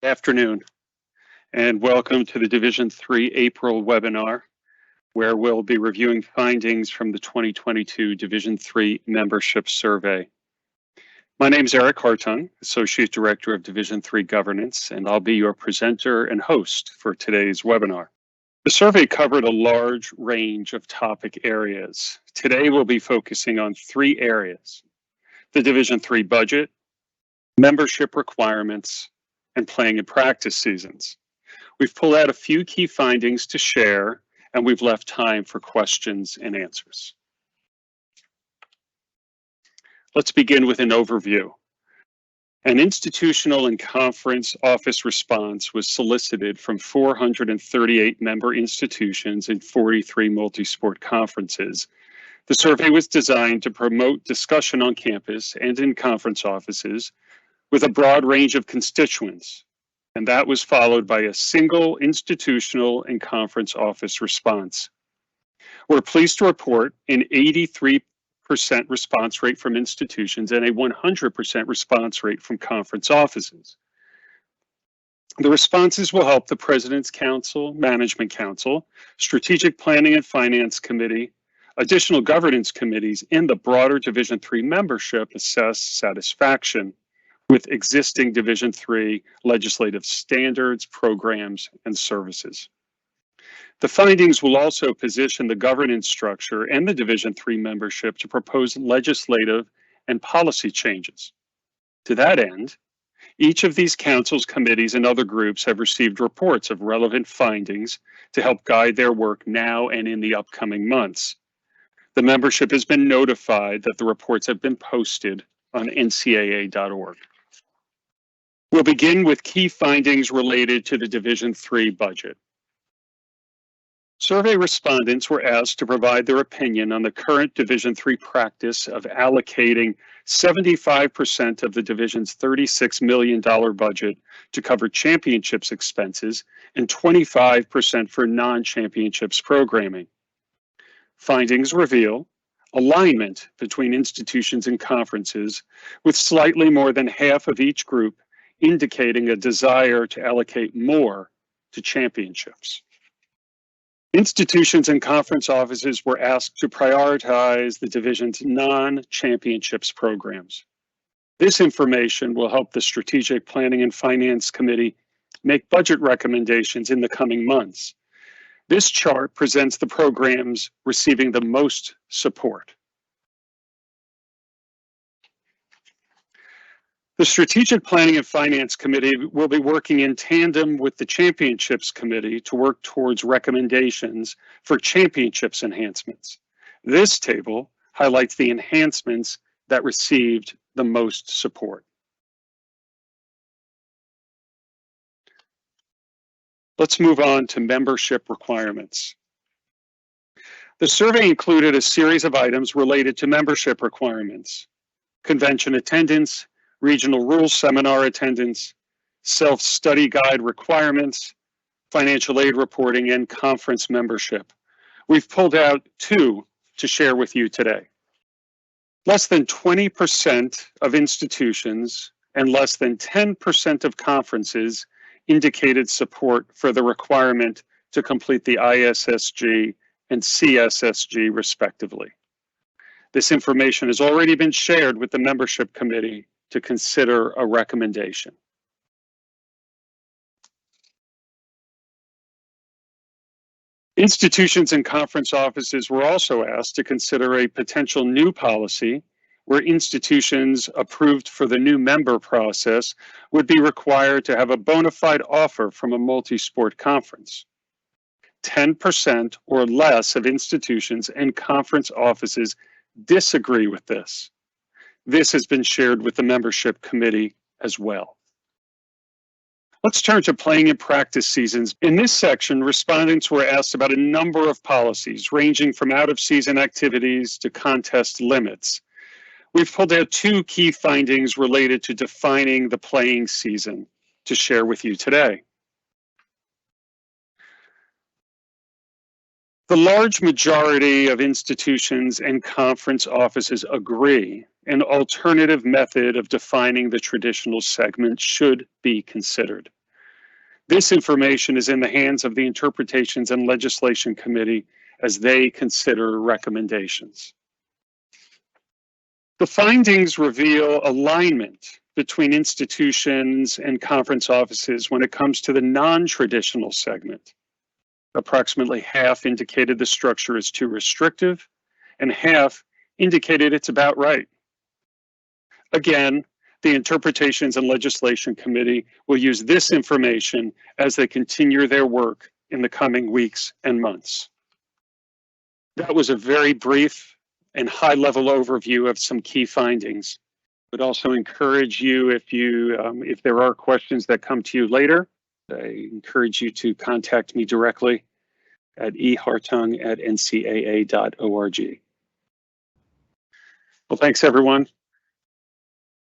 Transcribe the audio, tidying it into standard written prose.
Afternoon, and welcome to the Division III April webinar, where we'll be reviewing findings from the 2022 Division III membership survey. My name is Eric Hartung, Associate Director of Division III Governance, and I'll be your presenter and host for today's webinar. The survey covered a large range of topic areas. Today we'll be focusing on three areas: the Division III budget, membership requirements, and playing and practice seasons. We've pulled out a few key findings to share, and we've left time for questions and answers. Let's begin with an overview. An institutional and conference office response was solicited from 438 member institutions and 43 multi-sport conferences. The survey was designed to promote discussion on campus and in conference offices with a broad range of constituents, and that was followed by a single institutional and conference office response. We're pleased to report an 83% response rate from institutions and a 100% response rate from conference offices. The responses will help the President's Council, Management Council, Strategic Planning and Finance Committee, additional governance committees, and the broader Division III membership assess satisfaction with existing Division III legislative standards, programs, and services. The findings will also position the governance structure and the Division III membership to propose legislative and policy changes. To that end, each of these councils, committees, and other groups have received reports of relevant findings to help guide their work now and in the upcoming months. The membership has been notified that the reports have been posted on ncaa.org. We'll begin with key findings related to the Division III budget. Survey respondents were asked to provide their opinion on the current Division III practice of allocating 75% of the division's $36 million budget to cover championships expenses and 25% for non-championships programming. Findings reveal alignment between institutions and conferences, with slightly more than half of each group indicating a desire to allocate more to championships. Institutions and conference offices were asked to prioritize the division's non-championships programs. This information will help the Strategic Planning and Finance Committee make budget recommendations in the coming months. This chart presents the programs receiving the most support. The Strategic Planning and Finance Committee will be working in tandem with the Championships Committee to work towards recommendations for championships enhancements. This table highlights the enhancements that received the most support. Let's move on to membership requirements. The survey included a series of items related to membership requirements: convention attendance, regional rules seminar attendance, self-study guide requirements, financial aid reporting, and conference membership. We've pulled out two to share with you today. Less than 20% of institutions and less than 10% of conferences indicated support for the requirement to complete the ISSG and CSSG respectively. This information has already been shared with the membership committee to consider a recommendation. Institutions and conference offices were also asked to consider a potential new policy where institutions approved for the new member process would be required to have a bona fide offer from a multi-sport conference. 10% or less of institutions and conference offices disagree with this. This has been shared with the membership committee as well. Let's turn to playing and practice seasons. In this section, respondents were asked about a number of policies ranging from out-of-season activities to contest limits. We've pulled out two key findings related to defining the playing season to share with you today. The large majority of institutions and conference offices agree an alternative method of defining the traditional segment should be considered. This information is in the hands of the Interpretations and Legislation Committee as they consider recommendations. The findings reveal alignment between institutions and conference offices when it comes to the non-traditional segment. Approximately half indicated the structure is too restrictive, and half indicated it's about right. Again, the Interpretations and Legislation Committee will use this information as they continue their work in the coming weeks and months. That was a very brief and high-level overview of some key findings. I would also encourage you, if there are questions that come to you later, I encourage you to contact me directly at ehartung@ncaa.org. Well, thanks everyone.